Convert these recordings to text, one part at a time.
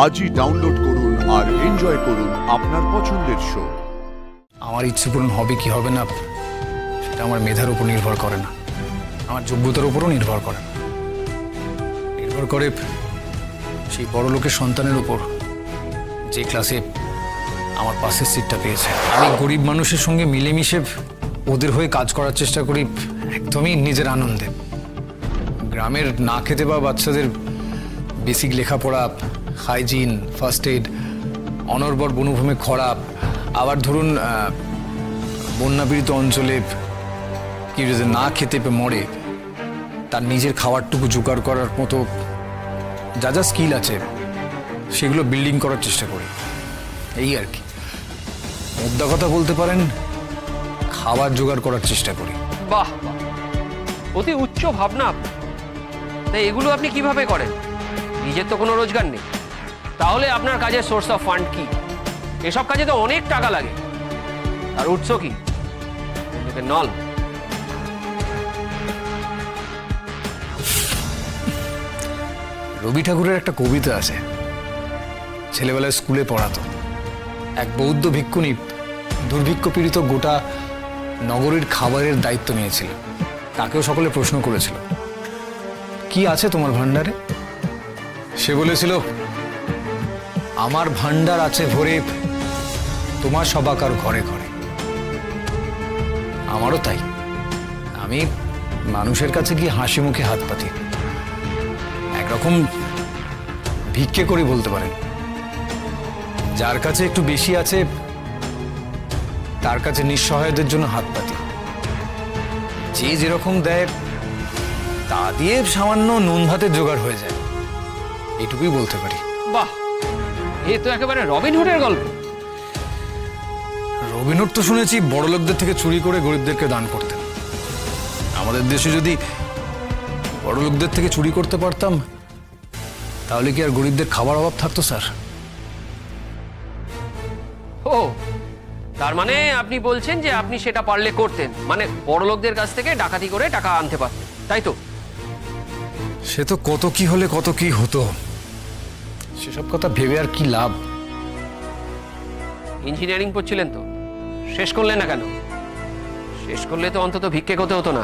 আজই ডাউনলোড করুন আর এনজয় করুন আপনার পছন্দের শো। আমার ইচ্ছে পূরণ হবে কি হবে না সেটা আমার মেধার উপর নির্ভর করে না, আমার যোগ্যতার উপরও নির্ভর করে না। নির্ভর করে সেই বড় লোকের সন্তানের উপর যে ক্লাসে আমার পাশের সিটটা পেয়েছে। আমি গরিব মানুষের সঙ্গে মিলেমিশে ওদের হয়ে কাজ করার চেষ্টা করি একদমই নিজের আনন্দে। গ্রামের না খেতে পাওয়া বাচ্চাদের বেসিক লেখাপড়া, হাইজিন, ফার্স্ট এইড, অনর্বর বনভূমি খরা, আবার ধরুন বন্যাপীড়িত অঞ্চলে কেউ যদি না খেতে পেয়ে মরে তার নিজের খাবারটুকু জোগাড় করার মতো যা যা স্কিল আছে সেগুলো বিল্ডিং করার চেষ্টা করি, এই আর কি। মোদ্দা কথা বলতে পারেন খাবার জোগাড় করার চেষ্টা করি। বাহ, অতি উচ্চ ভাবনা। তাই এগুলো আপনি কিভাবে করেন? নিজের তো কোনো রোজগার নেই, তাহলে আপনার কাজের সোর্স অফ ফান্ড কি? এসব কাজে তো অনেক টাকা লাগে, আর উৎস কি? নল। রবি ঠাকুরের একটা কবিতা আছে, ছেলেবেলায় স্কুলে পড়াতো। এক বৌদ্ধ ভিক্ষুণী দুর্ভিক্ষ পীড়িত গোটা নগরীর খাবারের দায়িত্ব নিয়েছিল। তাকেও সকলে প্রশ্ন করেছিল, কি আছে তোমার ভান্ডারে? সে বলেছিল, আমার ভান্ডার আছে ভরে তোমার সবাকার ঘরে ঘরে। আমারও তাই। আমি মানুষের কাছে গিয়ে হাসি মুখে হাত পাতি, একরকম ভিক্ষে করি বলতে পারেন। যার কাছে একটু বেশি আছে তার কাছে নিঃসহায়দের জন্য হাত পাতি। যে যেরকম দেয় তা দিয়ে সামান্য নুন ভাতের জোগাড় হয়ে যায়, এটুকুই বলতে পারি। বাহ, এ তো একেবারে রবিনহুডের গল্প। রবিনহুড তো শুনেছি বড় লোকদের থেকে চুরি করে গরিবদেরকে দান করতেন। আমাদের দেশে যদি বড় লোকদের থেকে চুরি করতে পারতাম তাহলে কি আর গরিবদের খাবার অভাব থাকতো স্যার? ও, তার মানে আপনি বলছেন যে আপনি সেটা পারলে করতেন, মানে বড় লোকদের কাছ থেকে ডাকাতি করে টাকা আনতে পারতেন, তাই তো? সে তো কত কি হলে কত কি হতো, সেসব কথা ভেবে আর কি লাভ। ইঞ্জিনিয়ারিং পড়ছিলেন তো, শেষ করলেন না কেন? শেষ করলে তো অন্তত ভিক্ষে করতে হতো না,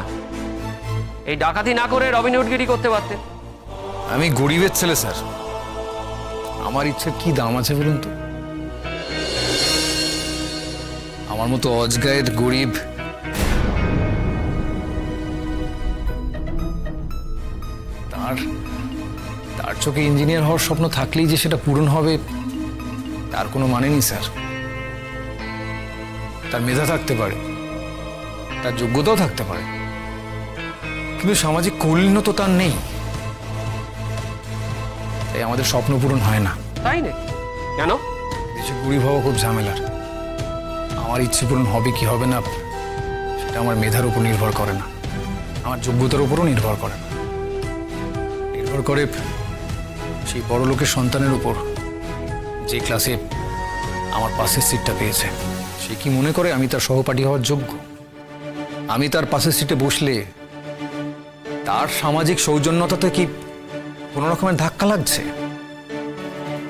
এই ডাকাতি না করে রবিনহুডগিরি করতে পারতেন। আমি গরিবের ছেলে স্যার, আমার ইচ্ছের কি দাম আছে বলুন তো? আমার মতো অজগায়ের গরিব তার চোখে ইঞ্জিনিয়ার হওয়ার স্বপ্ন থাকলেই যে সেটা পূরণ হবে তার কোনো মানে নেই স্যার। তার মেধা থাকতে পারে, তার যোগ্যতাও থাকতে পারে, কিন্তু সামাজিক কৌলীন্য তো তার নেই। তাই আমাদের স্বপ্ন পূরণ হয় না। তাই না? কেন? দেশে গরিব হওয়া খুব ঝামেলার। আমার ইচ্ছে পূরণ হবে কি হবে না সেটা আমার মেধার উপর নির্ভর করে না, আমার যোগ্যতার উপরও নির্ভর করে না। নির্ভর করে সেই বড় লোকের সন্তানের উপর যে ক্লাসে আমার পাশের সিটটা পেয়েছে। সে কি মনে করে আমি তার সহপাঠী হওয়ার যোগ্য? আমি তার পাশের সিটে বসলে তার সামাজিক সৌজন্যতাতে কি কোনো রকমের ধাক্কা লাগছে?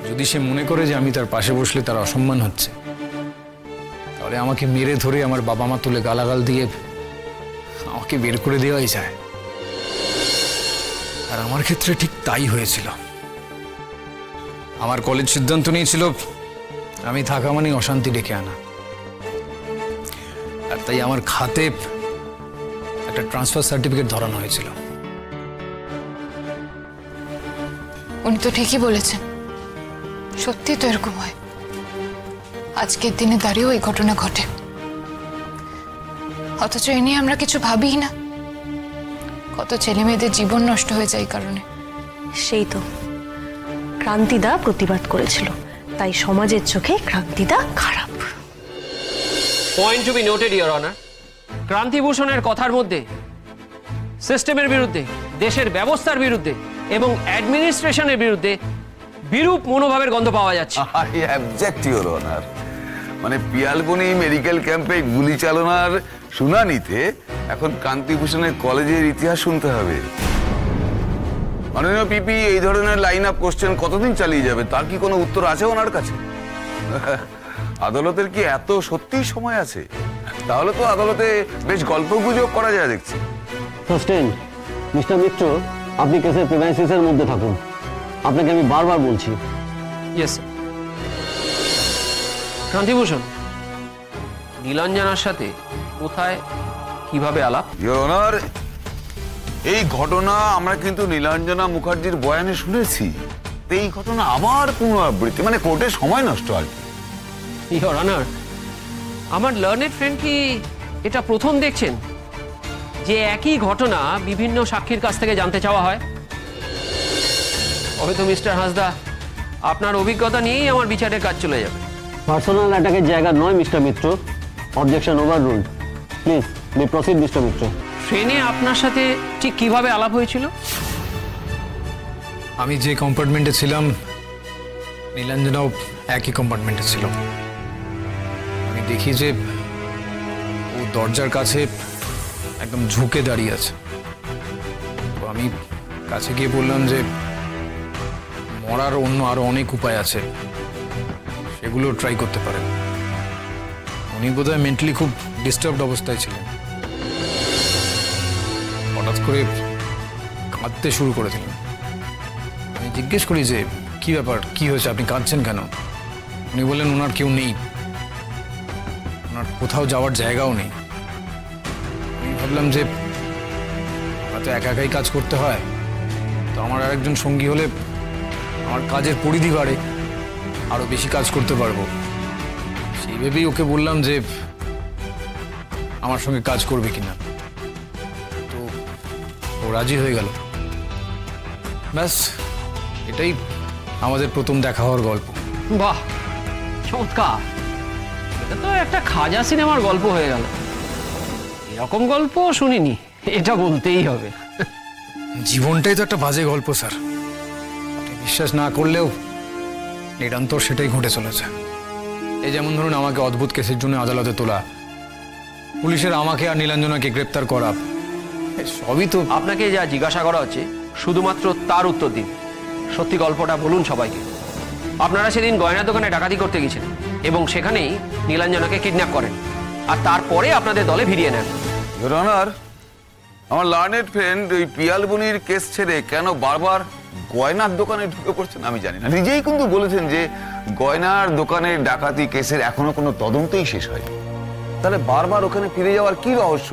যদি সে মনে করে যে আমি তার পাশে বসলে তার অসম্মান হচ্ছে, তাহলে আমাকে মেরে ধরে আমার বাবা মা তুলে গালাগাল দিয়ে আমাকে বের করে দেওয়াই যায়। আর আমার ক্ষেত্রে ঠিক তাই হয়েছিল। আমার কলেজ সিদ্ধান্ত নিয়েছিল আমি থাকা মানে অশান্তি ডেকে আনা, আর তাই আমার খাতে একটা ট্রান্সফার সার্টিফিকেট ধরানো হয়েছিল। উনি তো ঠিকই বলেছেন, সত্যি তো এরকম হয়। আজকের দিনে দাঁড়িয়েও এই ঘটনা ঘটে, অথচ এ নিয়ে আমরা কিছু ভাবিই না। কত ছেলে মেয়েদের জীবন নষ্ট হয়ে যায় এই কারণে। সেই তো, ক্রান্তিদা প্রতিবাদ করেছিল, তাই সমাজের চোখে ক্রান্তিদা খারাপ। Point to be noted your honour, ক্রান্তিভূষণের কথার মধ্যে সিস্টেমের বিরুদ্ধে, দেশের ব্যবস্থার বিরুদ্ধে এবং অ্যাডমিনিস্ট্রেশনের বিরুদ্ধে বিরূপ মনোভাবের গন্ধ পাওয়া যাচ্ছে। I object your honour. মানে পিয়ালবনি মেডিকেল ক্যাম্পে গুলি চালনার শুনানিতে এখন কান্তিভূষণের কলেজের ইতিহাস শুনতে হবে। মাননীয় পিপি এই ধরনের লাইন আপ কোশ্চেন কতদিন চালিয়ে যাবে? তার কি কোনো উত্তর আছে ওনার কাছে? আদালতের কি এত সত্যিই সময় আছে? তাহলে তো আদালতে বেশ গল্প গুজব করা যায় দেখছি। সাস্টেন মিস্টার মিত্র, আপনি কেসের প্রিমাইসিসের মধ্যে থাকুন। আপনাকে আমি বারবার বলছি। Yes sir. ক্রান্তিভূষণ, নীলাঞ্জনার সাথে কোথায় কিভাবে আলাপ? ইওর অনার, এই ঘটনা আমরা কিন্তু নীলাঞ্জনা মুখার্জির বয়ানে শুনেছি। এই ঘটনা আবার পুনরাবৃত্তি, মানে কোর্টের সময় নষ্ট আর কি। ইওর অনার, আমার লার্নেড ফ্রেন্ড কি এটা প্রথম দেখছেন যে একই ঘটনা বিভিন্ন সাক্ষীর কাছ থেকে জানতে চাওয়া হয়? তবে তো মিস্টার হাঁসদা, আপনার অভিজ্ঞতা নিয়েই আমার বিচারের কাজ চলে যাবে। পার্সোনাল অ্যাটাকের জায়গা নয় mister Mitra. Objection overruled. Please be proceed mister Mitra. ট্রেনে আপনার সাথে ঠিক কিভাবে আলাপ হয়েছিল? আমি যে কম্পার্টমেন্টে ছিলাম, নীলাঞ্জনাও একই কম্পার্টমেন্টে ছিল। আমি দেখি যে ও দরজার কাছে একদম ঝুঁকে দাঁড়িয়ে আছে। তো আমি কাছে গিয়ে বললাম যে মরার অন্য আরো অনেক উপায় আছে, সেগুলো ট্রাই করতে পারেন। উনি বোধহয় মেন্টালি খুব ডিস্টার্বড অবস্থায় ছিলেন। হঠাৎ করে কাঁদতে শুরু করে দিলেন। আমি জিজ্ঞেস করি যে কি ব্যাপার, কি হয়েছে, আপনি কাঁদছেন কেন? উনি বললেন ওনার কেউ নেই, ওনার কোথাও যাওয়ার জায়গাও নেই। আমি ভাবলাম যে হয়তো একা একাই কাজ করতে হয়, তো আমার আরেকজন সঙ্গী হলে আমার কাজের পরিধি বাড়ে, আরো বেশি কাজ করতে পারবো। সেই ভেবেই ওকে বললাম যে আমার সঙ্গে কাজ করবে কিনা। তো ও রাজি হয়ে গেল। ব্যাস, এটাই আমাদের প্রথম দেখা হওয়ার গল্প। বাহ, চমৎকার! এটা তো একটা খাজা সিনেমার গল্প হয়ে গেল। এরকম গল্প শুনিনি, এটা বলতেই হবে। জীবনটাই তো একটা বাজে গল্প স্যার। আপনি বিশ্বাস না করলেও নিরন্তর সেটাই ঘটে চলেছে। এই যেমন ধরুন, আমাকে অদ্ভুত কেসের জন্য আদালতে তোলা, পুলিশের আমাকে আর নীলাঞ্জনাকে গ্রেপ্তার করা, সবই তো। আপনাকে যা জিজ্ঞাসা করা হচ্ছে শুধুমাত্র তার উত্তর দিন। সত্যি গল্পটা বলুন সবাইকে। আপনারা সেদিন গয়না দোকানে ডাকাতি করতে গেছিলেন এবং সেখানেই নীলাঞ্জনাকে কিডন্যাপ করেন, আর তারপরে আপনাদের দলে ভিড়িয়ে নেন। ইওর অনার, আমার লার্নেড ফ্রেন্ড ওই পিয়ালবনির কেস ছেড়ে কেন বারবার গয়নার দোকানে ঢুকে পড়ছেন আমি জানি না। নিজেই কিন্তু বলেছেন যে গয়নার দোকানের ডাকাতি কেসের এখনো কোনো তদন্তই শেষ হয়নি। তাহলে বারবার ওখানে ফিরে যাওয়ার কি রহস্য?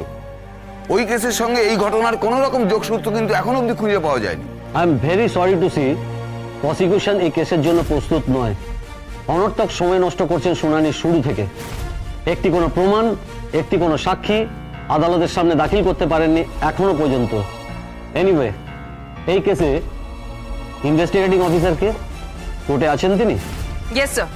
ওই কেসের সঙ্গে এই ঘটনার কোনো রকম যোগসূত্র কিন্তু এখনো অবধি খুঁজে পাওয়া যায়নি। I am very sorry to see prosecution এই কেসের জন্য প্রস্তুত নয়। অনর্থক সময় নষ্ট করছেন শুনানির শুরু থেকে। একটি কোনো প্রমাণ, একটি কোনো সাক্ষী আদালতের সামনে দাখিল করতে পারেননি এখনো পর্যন্ত। এনিওয়ে, এই কেসে ইনভেস্টিগেটিং অফিসারকে কোর্টে আছেন তিনি? Yes sir.